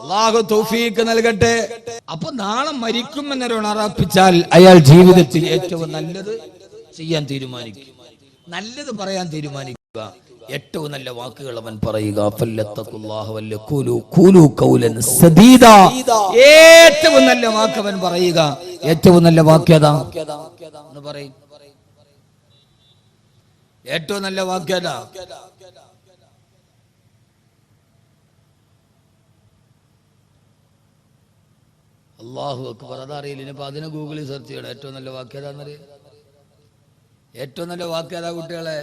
അല്ലാഹു തൗഫീഖ് നൽകട്ടെ. അപ്പൊ നാളെ മരിക്കുമെന്നൊരാൾ ഉറപ്പിച്ചാൽ അയാൾ ജീവിതത്തിൽ ഏറ്റവും നല്ലത് ചെയ്യാൻ തീരുമാനിക്കും, നല്ലത് പറയാൻ തീരുമാനിക്കുക, ഏറ്റവും നല്ല വാക്കുകൾ അവൻ പറയുക. ഏറ്റവും നല്ല വാക്ക് അവൻ പറയുക. ഏറ്റവും നല്ല വാക്യതാ എന്ന് പറയും. ഏറ്റവും നല്ല വാക്യതാ അല്ലാഹു അക്ബർ. അതറിയില്ല, ഇനിയിപ്പോ അതിനെ ഗൂഗിളിൽ സെർച്ച് ചെയ്യണം. ഏറ്റവും നല്ല വാക്യതാന്നറിയ. ഏറ്റവും നല്ല വാക്യതാ കുട്ടികളെ.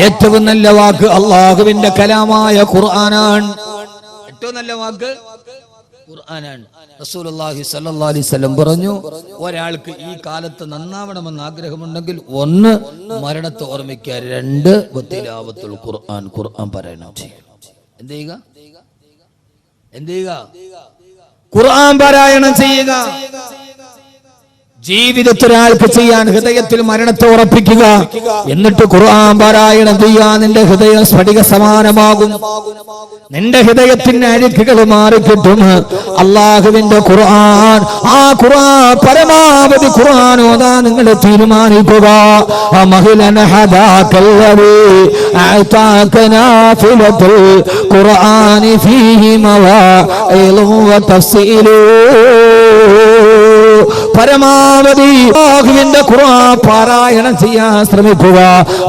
ഏറ്റവും നല്ല വാക്ക് അല്ലാഹുവിന്റെ കലാമായ ഖുർആനാണ്. ഏറ്റവും നല്ല വാക്ക് ഖുർആനാണ്. റസൂലുള്ളാഹി സ്വല്ലല്ലാഹു അലൈഹി വസല്ലം പറഞ്ഞു, ഒരാൾക്ക് ഈ കാലത്ത് നന്നാവണമെന്ന് ആഗ്രഹമുണ്ടെങ്കിൽ ഒന്ന് മരണത്തെ ഓർമ്മിക്കുക, രണ്ട് തിലാവത്തുൽ ഖുർആൻ, ഖുർആൻ പാരായണം ചെയ്യുക. എന്ത് ചെയ്യുക? എന്ത് ചെയ്യുക? ഖുർആൻ പാരായണം ചെയ്യുക. ജീവിതത്തിൽ ഒരാൾക്ക് ചെയ്യാൻ ഹൃദയത്തിൽ മരണത്തെ ഉറപ്പിക്കുക, എന്നിട്ട് ഖുർആൻ പാരായണം ചെയ്യാൻ നിന്റെ ഹൃദയം സ്ഫടിക സമാനമാകും. നിന്റെ ഹൃദയത്തിന്റെ അഴുക്കുകൾ മാറിക്കിട്ടും. അള്ളാഹുവിന്റെ ഖുർആൻ, ആ ഖുർആൻ പരമാവധി ഖുർആൻ ഓതാൻ നിങ്ങൾ തീരുമാനിക്കുക. മഹിലന ഹദാകല്ലദീ അഅതാക നാഫിലത്തുൽ ഖുർആനി ഫീഹി മവാഇദു വതഫ്സീലു. പരമാവധി അല്ലാഹുവിന്റെ ഖുർആൻ പാരായണം ചെയ്യാൻ ശ്രമിക്കുക.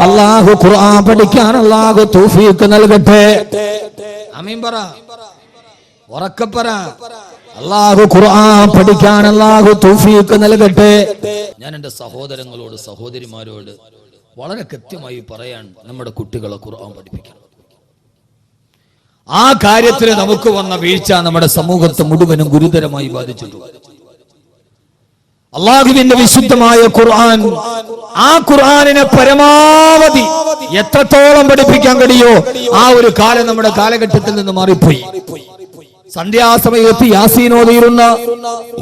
അല്ലാഹു ഖുർആൻ പഠിക്കാൻ അല്ലാഹു തൗഫീഖ് നൽകട്ടെ. ആമീൻ പറ, ഉറക്കെ പറ. അല്ലാഹു ഖുർആൻ പഠിക്കാൻ അല്ലാഹു തൗഫീഖ് നൽകട്ടെ. ഞാൻ എൻ്റെ സഹോദരങ്ങളോട് സഹോദരിമാരോട് വളരെ കൃത്യമായി പറയാൻ, നമ്മുടെ കുട്ടികളെ ഖുർആൻ പഠിപ്പിക്കണം. ആ കാര്യത്തിൽ നമുക്ക് വന്ന വീഴ്ച നമ്മുടെ സമൂഹത്തെ മുഴുവനും ഗുരുതരമായി ബാധിച്ചിട്ടുണ്ട്. അല്ലാഹുവിന്റെ വിശുദ്ധമായ ഖുർആൻ, ആ ഖുർആനിനെ പരമാവധി എത്രത്തോളം പഠിപ്പിക്കാൻ കഴിയോ ആ ഒരു കാലം നമ്മുടെ കാലഘട്ടത്തിൽ നിന്ന് മാറിപ്പോയി. സന്ധ്യാസമയത്ത് യാസീൻ ഓതിയിരുന്ന,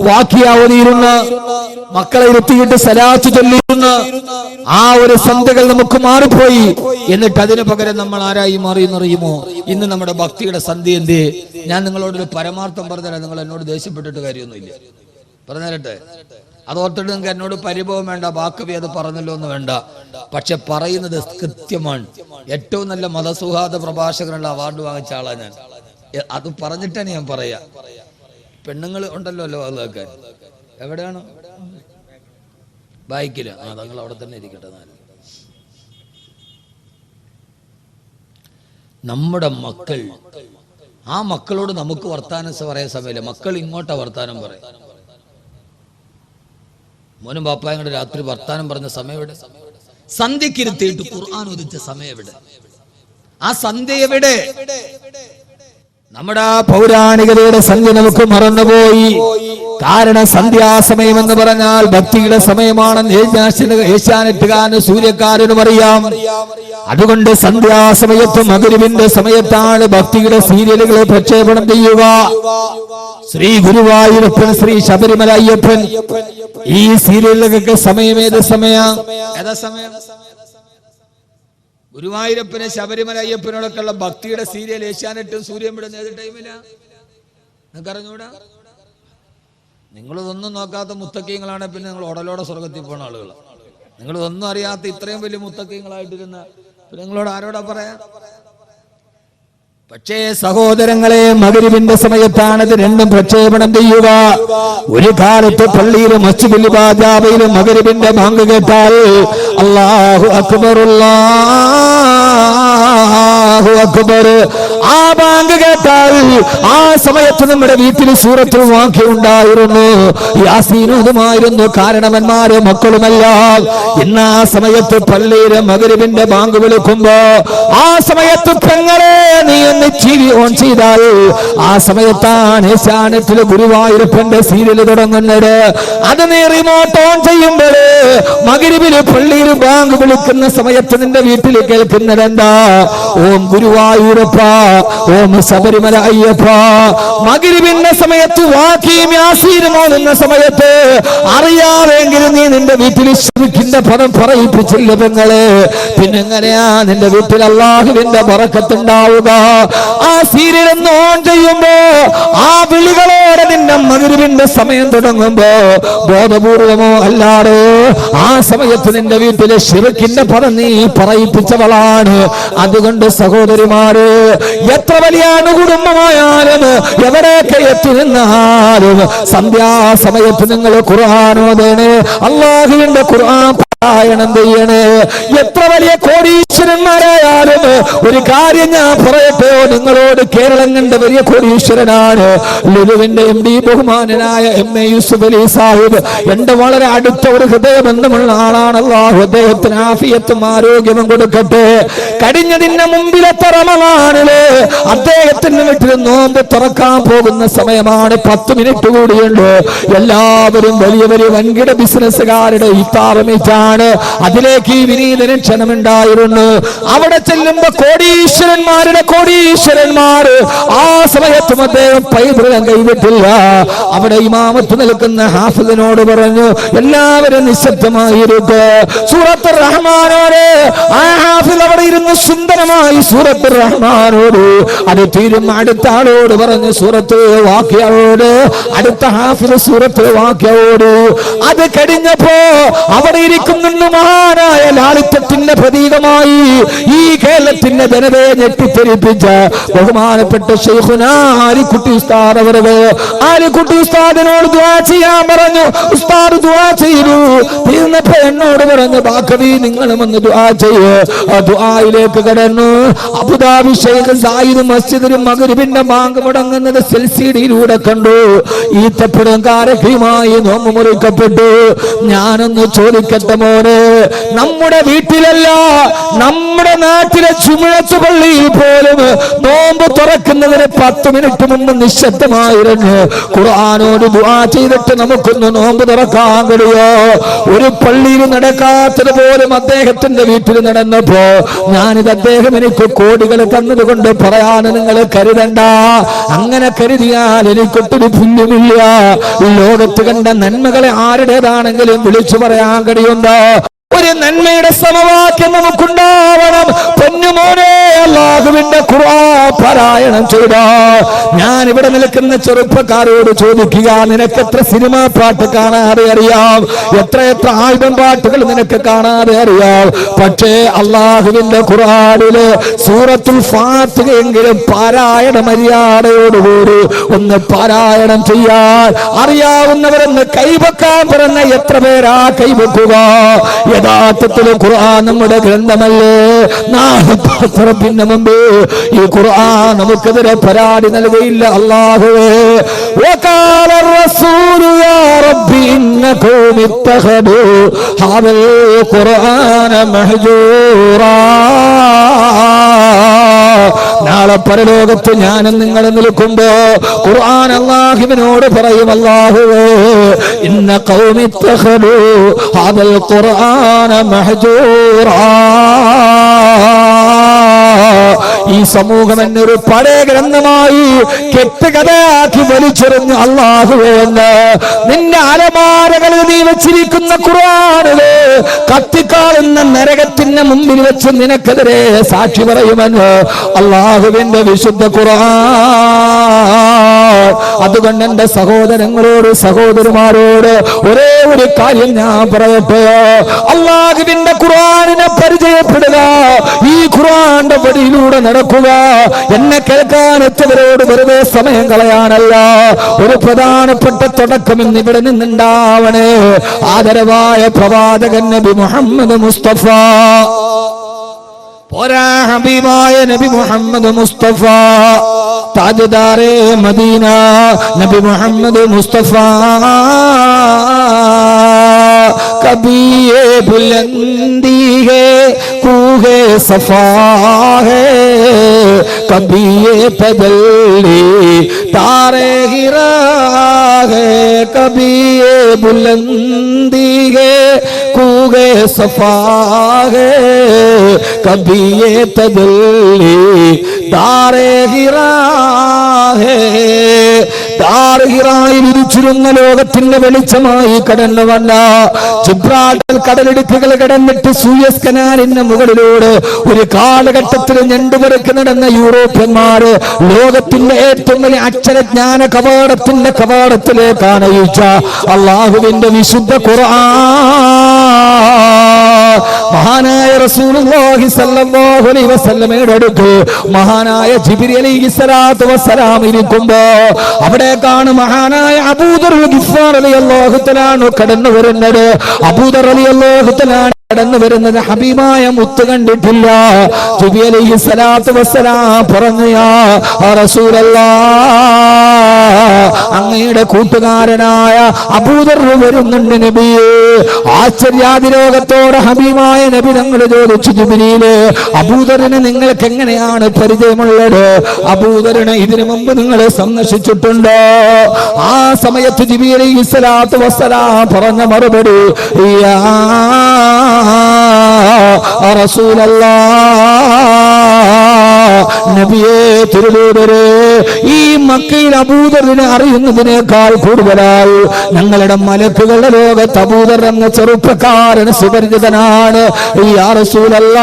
വാഖിയ ഓതിയിരുന്ന, മക്കളെ ഇരുത്തിയിട്ട് സലാത്ത് ചൊല്ലിയിരുന്ന ആ ഒരു സന്ധ്യകൾ നമുക്ക് മാറിപ്പോയി. എന്നിട്ട് അതിനു പകരം നമ്മൾ ആരായി മാറിയെന്നറിയുമോ? ഇന്ന് നമ്മുടെ ഭക്തിയുടെ സന്ധ്യ എന്തേ? ഞാൻ നിങ്ങളോടൊരു പരമാർത്ഥം പറഞ്ഞുതരാം. നിങ്ങൾ എന്നോട് ദേഷ്യപ്പെട്ടിട്ട് കാര്യമൊന്നുമില്ല, പറഞ്ഞുതരട്ടെ. അതോർത്തിട്ട് നിങ്ങൾക്ക് എന്നോട് പരിഭവം വേണ്ട, ബാക്കി അത് പറഞ്ഞല്ലോ എന്ന് വേണ്ട. പക്ഷെ പറയുന്നത് കൃത്യമാണ്. ഏറ്റവും നല്ല മതസൗഹാർദ്ദ പ്രഭാഷകനുള്ള അവാർഡ് വാങ്ങിച്ച ആളാണ് ഞാൻ. അത് പറഞ്ഞിട്ടാണ് ഞാൻ പറയാ. പെണ്ണുങ്ങൾ ഉണ്ടല്ലോ അതൊക്കെ എവിടെയാണ്? ബൈക്കില്. തങ്ങൾ അവിടെ തന്നെ ഇരിക്കട്ടെ. നമ്മുടെ മക്കൾ, ആ മക്കളോട് നമുക്ക് വർത്താനം പറയാൻ സമയമില്ല. മക്കൾ ഇങ്ങോട്ടാ വർത്താനം പറയും. മോനും പാപ്പായും കൂടെ രാത്രി വർത്താനം പറഞ്ഞ സമയം എവിടെ? സന്ധ്യക്കിരുത്തിയിട്ട് ഖുർആൻ ഉദിച്ച സമയം എവിടെ? ആ സന്ധ്യ എവിടെ? നമ്മുടെ പൗരാണികതയുടെ സന്ധ്യ നമുക്ക് മറന്നുപോയി. കാരണം സന്ധ്യാസമയം എന്ന് പറഞ്ഞാൽ ഭക്തിയുടെ സമയമാണെന്ന് ഏഷ്യാനെറ്റുകാരനും സൂര്യക്കാരനും അറിയാം. അതുകൊണ്ട് സന്ധ്യാസമയത്ത് മഗ്‌രിബിന്റെ സമയത്താണ് ഭക്തിയുടെ സീരിയലുകൾ പ്രക്ഷേപണം ചെയ്യുക. ശ്രീ ഗുരുവായൂരപ്പൻ, ശ്രീ ശബരിമല അയ്യപ്പൻ, ഈ സീരിയലുകൾക്ക് സമയം ഏത് സമയം? ഏതാ സമയം? ഗുരുവായൂരപ്പന്, ശബരിമല അയ്യപ്പനോടൊക്കെ ഉള്ള ഭക്തിയുടെ സീരിയൽ ഏഷ്യാനെറ്റും സൂര്യൻ വിടുന്ന ഏത് ടൈമിലാ നിങ്ങൾക്ക് അറിഞ്ഞൂടാ? നിങ്ങളിതൊന്നും നോക്കാത്ത മുത്തക്കീങ്ങളാണ് പിന്നെ നിങ്ങൾ ഉടലോടെ സ്വർഗത്തിൽ പോണ ആളുകളാണ്. നിങ്ങളിതൊന്നും അറിയാത്ത ഇത്രയും വലിയ മുത്തക്കീങ്ങളായിട്ടിരുന്ന നിങ്ങളോട് ആരോടാ പറയാ? പക്ഷേ സഹോദരങ്ങളെ, മഗ്‌രിബിന്റെ സമയത്താണ് ഇത് രണ്ടും പ്രക്ഷേപണം ചെയ്യുക. ഒരു കാലത്ത് പള്ളിയിലും മസ്ജിദുൽ ഇബാദയിലും മഗ്‌രിബിന്റെ ബാങ്ക് കേട്ടാൽ അല്ലാഹു അക്ബർ, അല്ലാഹു അക്ബർ, ആ ബാങ്ക് കേട്ടാൽ ആ സമയത്ത് നമ്മുടെ വീട്ടിൽ സൂറത്തുൽ വാഖിയ ഉണ്ടായിരുന്നു, യാസീനുമായിരുന്നു കാരണവന്മാരും മക്കളുമെല്ലാം. ഇന്ന് ആ സമയത്ത് പള്ളിയിലെ മഗ്‌രിബിന്റെ ബാങ്ക് വിളിക്കുമ്പോ ആ സമയത്ത് പെങ്ങളെ നീ ടിവി ഓൺ ചെയ്താൽ ആ സമയത്താണ് ഏഷ്യാനെറ്റിൽ ഗുരുവായൂരപ്പന്റെ സീരിയൽ തുടങ്ങുന്നത്. അത് നീ റിമോട്ട് ഓൺ ചെയ്യുമ്പോൾ മഗ്‌രിബില് പള്ളിയിൽ ബാങ്ക് വിളിക്കുന്ന സമയത്ത് നിന്റെ വീട്ടിൽ കേൾക്കുന്നത് എന്താ? ഓം ഗുരുവായൂരപ്പ ഓം ശബരിമല അയ്യപ്പ, മഗ്രിബിന്റെ സമയത്ത് വാഖീം യാസീൻ ഓതുന്ന സമയത്ത് അറിയാതെങ്കിലും നീ നിന്റെ വീട്ടിൽ ശിർക്കിന്റെ പദം പറയിപ്പിച്ചില്ല പെങ്ങളെ, പിന്നെങ്ങനെയാ നിന്റെ വീട്ടിൽ അല്ലാഹുവിന്റെ ബറക്കത്തുണ്ടാവുക? ആ സീരിയൽ ഓൺ ചെയ്യുമ്പോ ആ വിളികളോടെ നിന്റെ മഗ്രിബിന്റെ സമയം തുടങ്ങുമ്പോ ബോധപൂർവമോ അല്ലാതെ ആ സമയത്ത് നിന്റെ വീട്ടിലെ ശിർക്കിന്റെ പദം നീ പറയിപ്പിച്ചവളാണ്. അതുകൊണ്ട് സഹോദരിമാര്, എത്ര വലിയ കുടുംബമായാലും എവിടെയൊക്കെ എത്തി നിന്നാലും സന്ധ്യാസമയത്ത് നിങ്ങൾ ഖുർആൻ ഓതണേ, അല്ലാഹുവിന്റെ ഖുർആൻ പാരായണം ചെയ്യണേ. എത്ര വലിയ കോടീശ്വരന്മാരായാലും ഒരു കാര്യം ഞാൻ പറയട്ടെ, നിങ്ങളോട് കേരളം കണ്ട വലിയ കോടീശ്വരനാണ് ലുലുവിന്റെ MD ബഹുമാനനായ MA യൂസുഫ് അലി സാഹിബ്. എന്റെ വളരെ അടുത്ത ഒരു ഹൃദയബന്ധമുള്ള ആളാണ്. അല്ലാഹു അദ്ദേഹത്തിന് ആഫിയത്തും ആരോഗ്യവും കൊടുക്കട്ടെ. കഴിഞ്ഞതിന്റെ മുമ്പിലത്തെ റമളാനില് അദ്ദേഹത്തിന്റെ വീട്ടിൽ നോമ്പ് തുറക്കാൻ പോകുന്ന സമയമാണ്. 10 മിനിറ്റ് കൂടിയുണ്ട്. എല്ലാവരും വലിയ വലിയ വൻകിട ബിസിനസ്സുകാരുടെ ഇഫ്താർ മീറ്റാണ്. അതിലേക്ക് ഈ വിനീതന് ക്ഷണമുണ്ടായിരുന്നു. അവിടെ ചെല്ലുമ്പോ കോടീശ്വരന്മാരുടെ കോടീശ്വരന്മാർ ആ സമയത്തും അദ്ദേഹം പൈതൃകം കൈവിട്ടില്ല. അവിടെ ഇമാമത്ത് നിൽക്കുന്ന ഹാഫിദിനോട് പറഞ്ഞു, എല്ലാവരും നിശബ്ദമായിരിക്കെ. സൂറത്ത് റഹ്മാനോട് ആ ഹാഫിദ് അവിടെ ഇരുന്ന് സുന്ദരമായി സൂറത്ത് റഹ്മാനോട് അത് തീരും അടുത്ത ആളോട് പറഞ്ഞു സൂറത്ത് വാക്യയോട്, അടുത്ത ഹാഫിദ് സൂറത്ത് വാക്യയോട്. അത് കഴിഞ്ഞപ്പോ അവിടെ ഇരിക്കുന്നുണ്ട് മഹാനായ ലാളിത്യത്തിന്റെ പ്രതീകമായി ഈ കേരളത്തിന്റെ ജനതയെ ഞെട്ടിത്തെരിപ്പിച്ച ബഹുമാനപ്പെട്ട ശൈഖുനാ ആലിക്കുട്ടി ഉസ്താദ് അവരുടെ. ആലിക്കുട്ടി ഉസ്താദിനോട് ദുആ ചെയ്യാൻ പറഞ്ഞു. ഉസ്താദ് ദുആ ചെയ്തു. തീർന്നപ്പോ എന്നോട് പറഞ്ഞു, ബാക്കവി നിങ്ങളും ഒന്ന് ദുആ ചെയ്യ്. ആ ദുആയിലേക്ക് കടന്നു. അബുദാബി ശൈഖ് സായിദ് മസ്ജിദിൽ മഗ്രിബിന്റെ ബാങ്ക് മുടങ്ങുന്നത് സെൽസിഡിയിലൂടെ കണ്ടു. ഈത്തപ്പഴം കാരക്കയുമായി നോമ്പ് മുറിക്കപ്പെട്ടു. ഞാനൊന്ന് ചോദിക്കട്ടെ മോനെ, നമ്മുടെ വീട്ടിലല്ല നമ്മുടെ നാട്ടിലെ ചുമഴത്ത് പള്ളിയിൽ പോലും നോമ്പ് തുറക്കുന്നതിന് 10 മിനിറ്റ് മുമ്പ് നിശബ്ദമായിരുന്നു. ഖുർആനോട് ദുആ ചെയ്തിട്ട് നമുക്കൊന്ന് നോമ്പ് തുറക്കാൻ കഴിയോ? ഒരു പള്ളിയിൽ നടക്കാത്തത് പോലും അദ്ദേഹത്തിന്റെ വീട്ടിൽ നടന്നപ്പോ ഞാനിത് അദ്ദേഹം എനിക്ക് കോടികൾ തന്നത് കൊണ്ട് പറയാൻ നിങ്ങൾ കരുതണ്ട. അങ്ങനെ കരുതിയാൽ എനിക്കൊട്ടൊരു പുല്ലുമില്ല. ലോകത്ത് കണ്ട നന്മകളെ ആരുടേതാണെങ്കിലും വിളിച്ചു പറയാൻ കഴിയുണ്ടോ? ഒരു നന്മയുടെ സമവാക്യം നമുക്കുണ്ടാവണം. പൊന്നുമോനെ, അല്ലാഹുവിന്റെ ഖുർആൻ പാരായണം ചെയ്താ ഞാൻ ഇവിടെ നിൽക്കുന്ന ചെറുപ്പക്കാരോട് ചോദിക്കുക, നിനക്ക് എത്ര സിനിമാ പാട്ട് കാണാതെ അറിയാം? എത്ര ആൽബം പാട്ടുകൾ നിനക്ക് കാണാതെ അറിയാം? പക്ഷേ അല്ലാഹുവിന്റെ ഖുർആനിലെ സൂറത്തുൽ ഫാത്തിഹ എങ്കിലും പാരായണ മര്യാദയോടുകൂടി ഒന്ന് പാരായണം ചെയ്യാൻ അറിയാവുന്നവരെന്ന് കൈവക്കാൻ പറഞ്ഞ എത്ര പേരാ കൈവക്കുക? യഥാർത്ഥത്തിൽ ഖുർആൻ നമ്മുടെ ഗ്രന്ഥമല്ലേ? നാളെ മുമ്പ് ഈ ഖുർആൻ നമുക്കെതിരെ പരാതി നൽകയില്ല. അല്ലാഹുവേ, വഖാല റസൂലു യാ റബ്ബി ഇന്നകും ഇത്തഖദു ഹാദൽ ഖുർആന മഹ്ജൂറാ. നാളെ പരലോകത്ത് ഞാനും നിങ്ങളും നിൽക്കുമ്പോ ഖുർആൻ അല്ലാഹുവിനോട് പറയും, അല്ലാഹുവേ ഇന്ന ഖൗമി ഇത്തഖദു ഹാദൽ ഖുർആന മഹ്ജൂറാ. ഈ സമൂഹം എന്നൊരു പഴയ ഗ്രന്ഥമായി കെട്ടുകഥയാക്കി വലിച്ചെറിഞ്ഞു. അല്ലാഹുവേ, നിന്റെ അലമാരകളിൽ നീ വെച്ചിരിക്കുന്ന ഖുർആനിലെ കത്തിക്കാളുന്ന നരകത്തിന്റെ മുമ്പിൽ വെച്ച് നിനക്കെതിരെ സാക്ഷി പറയുമെന്ന് അല്ലാഹുവിന്റെ വിശുദ്ധ ഖുർആൻ. അതുകൊണ്ട് എന്റെ സഹോദരങ്ങളോട് സഹോദരിമാരോട് ഒരേ ഒരു കാര്യം ഞാൻ പറയട്ടെ, അല്ലാഹുവിന്റെ ഖുർആനിനെ പരിചയപ്പെടുക, ഈ ഖുർആന്റെ വഴിയിലൂടെ നടക്കുക. എന്നെ കേൾക്കാൻ എത്തിയവരോട് വെറുതെ സമയം കളയാനല്ല, ഒരു പ്രധാനപ്പെട്ട തുടക്കം ഇന്ന് ഇവിടെ നിന്നുണ്ടാവണേ. ആദരവായ പ്രവാചകൻ നബി മുഹമ്മദ് മുസ്തഫ, പോരാ ഹബീബായ നബി മുഹമ്മദ് മുസ്തഫ, താജ്ദാരെ മദീന നബി മുഹമ്മദ് മുസ്തഫ. कभी ये बुलंदी है कूहे सफा है, कभी ये बदली तारे गिरा है, कभी ये बुलंदी है कूहे सफा है, കബി യേ തജല്ലി ദാരേ ഹിറാ ഹേ. ദാർ ഹിറായിൽ ഇരിച്ചിരുന്ന ലോകത്തിന്റെ വെളിച്ചമായി കടന്നു വന്ന ജിബ്രാൾട്ടർ കടലിടുക്കുകൾ കടന്നിട്ട് സൂയസ് കനാലിന്റെ മുകളിലൂടെ ഒരു കാലഘട്ടത്തിൽ ഞണ്ടുപെറുക്കി നടന്ന യൂറോപ്യന്മാര് ലോകത്തിന്റെ ഏറ്റവും വലിയ അക്ഷരജ്ഞാന കവാടത്തിന്റെ കവാടത്തിലേക്കാണ് നയിച്ച അള്ളാഹുവിന്റെ വിശുദ്ധ ഖുർആൻ. മഹാനായ റസൂലുള്ളാഹി സ്വല്ലല്ലാഹു അലൈഹി വസല്ലമയുടെ അടുത്ത് മഹാനായ ജിബ്രീൽ അലൈഹിസ്സലാത്തു വസ്സലാം ഇരിക്കുമ്പോ അവിടേക്കാണ് മഹാനായ അബൂദർ ഗിഫാർ റളിയല്ലാഹു തആല കടന്നു വരുന്നത്. അബൂദർ റളിയല്ലാഹു തആല കടന്നു വരുന്നത് ഹബീബായ മുത്ത് കണ്ടിട്ടില്ല. ജിബ്രീൽ അലൈഹിസ്സലാത്തു വസ്സലാം പറഞ്ഞു, യാ റസൂലല്ലാഹ്, അങ്ങയുടെ കൂട്ടുകാരനായ അബൂദർ വരുന്നുണ്ട് നബിയേ. ആശ്ചര്യാതിലോകത്തോടെ ഹബീബായ നബി തങ്ങൾ ചോദിച്ചു, ജിബ്രീല്, അബൂദറിന് നിങ്ങൾക്ക് എങ്ങനെയാണ് പരിചയമുള്ളത്? അബൂദറിനെ ഇതിനു മുമ്പ് നിങ്ങൾ സന്ദർശിച്ചിട്ടുണ്ടോ? ആ സമയത്ത് ജിബ്രീൽ അലൈഹിസ്സലാത്തു വസ്സലാം പറഞ്ഞ മറുപടി, യാ റസൂലല്ലാഹ്, നബിയേ തിരുദൂതരേ, ഈ മക്കയിൽ അബൂദറിനെ അറിയുന്നതിനേക്കാൾ കൂടുതലായി ഞങ്ങളുടെ മലക്കുകളുടെ ലോകത്ത് അബൂദർ എന്ന ചെറുപ്പക്കാരന് സുപരിചിതനാണ്. യാ റസൂലല്ലാഹ്,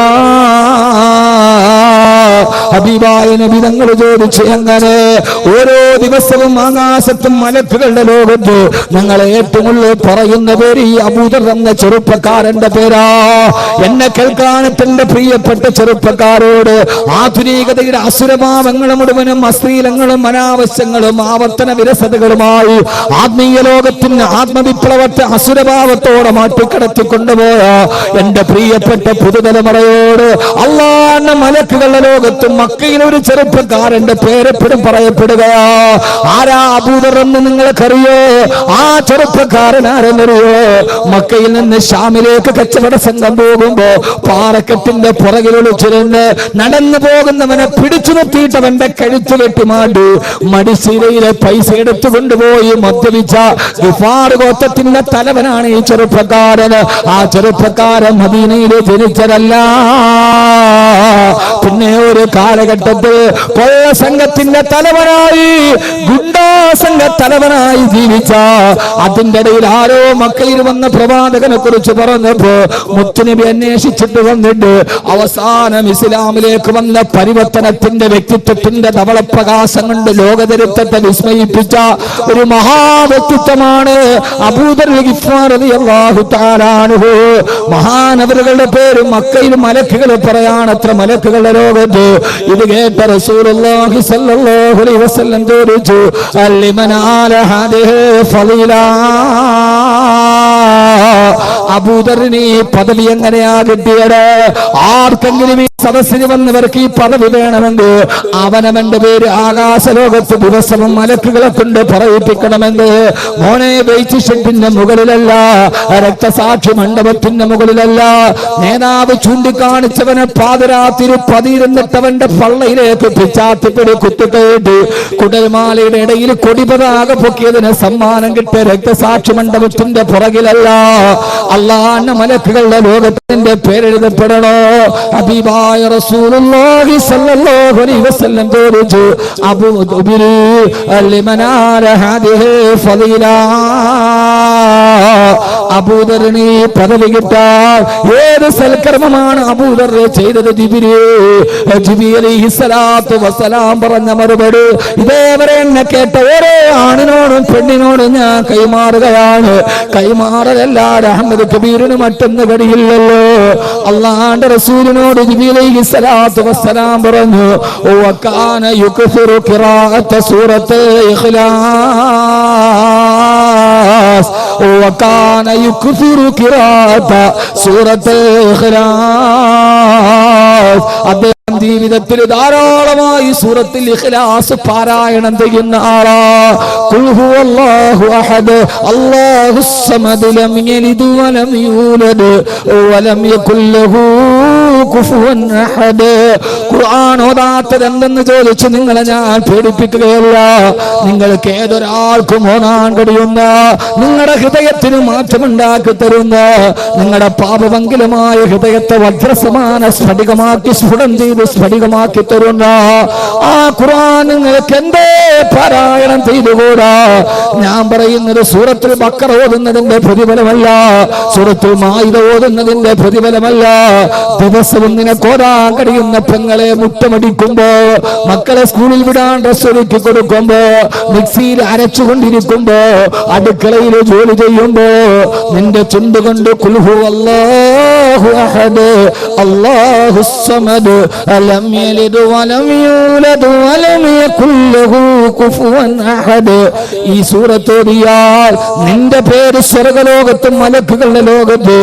ഹബീബായ നബി തങ്ങൾ ചോദിച്ചു, എങ്ങനെ? ഓരോ ദിവസവും ആകാശത്തും മലക്കുകളുടെ ലോകത്ത് ഞങ്ങളെ ഏറ്റവും കൂടുതൽ പറയുന്ന പേര് ഈ അബൂദർ എന്ന ചെറുപ്പക്കാരന്റെ പേരാ. എന്നെ കേൾക്കാനത്തിന്റെ പ്രിയപ്പെട്ട ചെറുപ്പക്കാരോട് ആധുനികതയുടെ അസുരഭാവങ്ങളും മുഴുവനും അശ്ലീലങ്ങളും അനാവശ്യങ്ങളും ആവർത്തന വിരസതകളുമായി ആത്മീയ ലോകത്തിന് ആത്മവിപ്ലവത്തെ അസുരഭാവത്തോടെ മാറ്റിക്കടത്തിക്കൊണ്ടുപോയ എന്റെ പ്രിയപ്പെട്ട പുതുതലമുറയോട് അള്ളാന്റെ മലക്കുകളുടെ ലോകത്തും മക്കയിൽ ഒരു ചെറുപ്പക്കാരന്റെ പേരെപ്പോഴും പറയപ്പെടുകയാ. ആരാ അബൂദർ എന്ന് നിങ്ങൾക്കറിയോ? ആ ചെറുപ്പക്കാരൻ ആരെന്നറിയോ? മക്കയിൽ നിന്ന് ഷാമിലേക്ക് കച്ചവട സംഘം പോകുമ്പോ പാറക്കെട്ടിന്റെ പുറകിൽ ഒളിച്ചിരുന്ന് നടന്നു പോകുന്നവനെ പിടിച്ചു നിർത്തിയിട്ടവന്റെ കഴുത്ത് വെട്ടിമാണ്ടി മടിശീലയിലെ പൈസ എടുത്തു കൊണ്ടുപോയി മദ്യപിച്ച ഗിഫാർ ഗോത്രത്തിന്റെ തലവനാണ് ഈ ചെറുപ്പക്കാരൻ. ആ ചെറുപ്പക്കാരൻ മദീനയിൽ ജനിച്ചതല്ല. പിന്നെ ഒരു കാലഘട്ടത്തിൽ കൊള്ള സംഘത്തിന്റെ തലവനായി, ഗുണ്ടാ സംഘ തലവനായി ജീവിച്ച, അതിന്റെ ഇടയിൽ ആരോ മക്കയിൽ വന്ന പ്രവാചകനെ കുറിച്ച് പറഞ്ഞപ്പോ മുത്തുനബി അന്വേഷിച്ചിട്ട് വന്നിട്ട് അവസാനം ഇസ്ലാമിലേക്ക് വന്ന പരിവർത്തനത്തിന്റെ വ്യക്തിത്വത്തിന്റെ ധവളപ്രകാശം കൊണ്ട് ലോകചരിത്രത്തെ വിസ്മയിപ്പിച്ച ഒരു മഹാവ്യക്തിത്വമാണ് അബൂദർ ഗിഫാർ റളിയല്ലാഹു തആല അൻഹു. മഹാനവറുകളുടെ പേര് മക്കയിൽ മലക്കുകൾ പറയാണത്ര മലക്കുകളുടെ ലോകത്ത്. ഇത് കേട്ട റസൂലുള്ളാഹി സ്വല്ലല്ലാഹു അലൈഹി വസല്ലം ചോദിച്ചു, അല്ലിമൻ ആല ഹാദിഹി ഫളീല, അബൂദറിന് ഈ പദവി എങ്ങനെയാ കിട്ടിയത്? ആർക്കെങ്കിലും ഈ സദസ്സിന് വന്നവർക്ക് ഈ പദവി വേണമെങ്കിൽ അവനവന്റെ പേര് ആകാശലോകത്ത് ദിവസവും മലക്കുകളെ കൊണ്ട് പറയിപ്പിക്കണമെന്ന്. മോനെ വെയിറ്റ് ഷെഡിന്റെ മുകളിലല്ല, രക്തസാക്ഷി മണ്ഡപത്തിന്റെ മുകളിലല്ല, നേതാവ് ചൂണ്ടിക്കാണിച്ചവനെ പാതിരാത്തിരി പതിയിരുന്നിട്ടവന്റെ പള്ളയിലേക്ക് പിച്ചാത്തിപ്പിടി കുത്തിക്കേട്ട് കുടൽമാലയുടെ ഇടയിൽ കൊടിപതാക പൊക്കിയതിന് സമ്മാനം കിട്ടിയ രക്തസാക്ഷി മണ്ഡപത്തിന്റെ പുറകിലല്ല, അള്ളാന്റെ മലക്കുകളുടെ ലോകത്തിന്റെ പേരെഴുതപ്പെടണോ? ഹബീബായ റസൂലുള്ളാഹി സ്വല്ലല്ലാഹു അലൈഹി വസല്ലം ചോദിച്ചു, അബൂദർ ലിമനാല ഹാദിഹി ഫളീല, അബൂദറിന് പദവി കിട്ടാൻ ഏത് സൽക്കർമ്മമാണ് അബൂദർ ചെയ്തത്? ജിബ്രീൽ അലൈഹിസ്സലാത്തു വസ്സലാം പറഞ്ഞ മറുപടി ഇതേവരെ എന്നെ കേട്ട ഓരോ ആണിനോടും പെണ്ണിനോടും ഞാൻ കൈമാറുകയാണ്. കൈമാറലല്ല അഹമ്മദ് കബീറിന് മറ്റൊന്ന് കഴിയില്ലല്ലോ. അള്ളാന്റെ റസൂലിനോട് ജിബ്രീൽ അലൈഹിസ്സലാത്തു വസ്സലാം പറഞ്ഞു, വകാന യുക്സിറു ഖിറാഅത സൂറത്തുൽ ഇഖ്ലാസ്, വകാന യുക്സിറു ഖിറാഅത സൂറത്തുൽ ഇഖ്ലാസ്. അദ്ദേഹം ജീവിതത്തിൽ ധാരാളമായി സൂറത്തുൽ ഇഖ്ലാസ് പാരായണം ചെയ്യുന്ന ആളാ. ഖുൽ ഹുവല്ലാഹു അഹദ് അല്ലാഹുസ് സമദ് ലം യലിദ് വലം യൂലദ് വലം യകുൽ ലഹു കുഫുവൻ അഹദ്. ഖുർആൻ ഓതാത്തത് എന്തെന്ന് ചോദിച്ചു നിങ്ങളെ ഞാൻ പേടിപ്പിക്കുകയല്ല. നിങ്ങൾക്ക് ഏതൊരാൾക്കും ഓതാൻ കഴിയുന്ന, നിങ്ങളുടെ ഹൃദയത്തിന് മാറ്റമുണ്ടാക്കി തരുന്ന, നിങ്ങളുടെ പാപഭംഗിലമായ ഹൃദയത്തെ വജ്രസമാന സ്ഫടികമാക്കി സ്ഫുടം ചെയ്ത് സ്ഫടികമാക്കി തരുന്ന ആ ഖുർആൻ നിങ്ങൾക്ക് എന്തേ പാരായണം ചെയ്തുകൂടാ? ഞാൻ പറയുന്നത് സൂറത്തുൽ ബഖറ ഓതുന്നതിന്റെ പ്രതിഫലമല്ല, സൂറത്തുൽ മാഇദ ഓതുന്നതിന്റെ പ്രതിഫലമല്ല. ദിവസവും നിനക്ക് ഓടാൻ കഴിയുന്ന പെങ്ങളെ മുറ്റമടിക്കുമ്പോ, മക്കളെ സ്കൂളിൽ വിടാൻ ഡ്രസ് ഒരുക്കി കൊടുക്കുമ്പോ, മിക്സിയിൽ അരച്ചുകൊണ്ടിരിക്കുമ്പോ, അടുക്കളയിൽ ജോലി ചെയ്യുമ്പോ, നിന്റെ ചുണ്ടുകൊണ്ട് ഖുൽ ഹുവല്ലാഹു അഹദ് അല്ലാഹുസ് സമദ് അലം യലിദ് വലം യൂലദ് വലം യകുൽ ലഹു കുഫുവൻ അഹദ് ഈ സൂറത്ത് ഓതിയാൽ നിന്റെ പേര് സ്വർഗ്ഗലോകത്തും മലക്കുകളുടെ ലോകത്ത്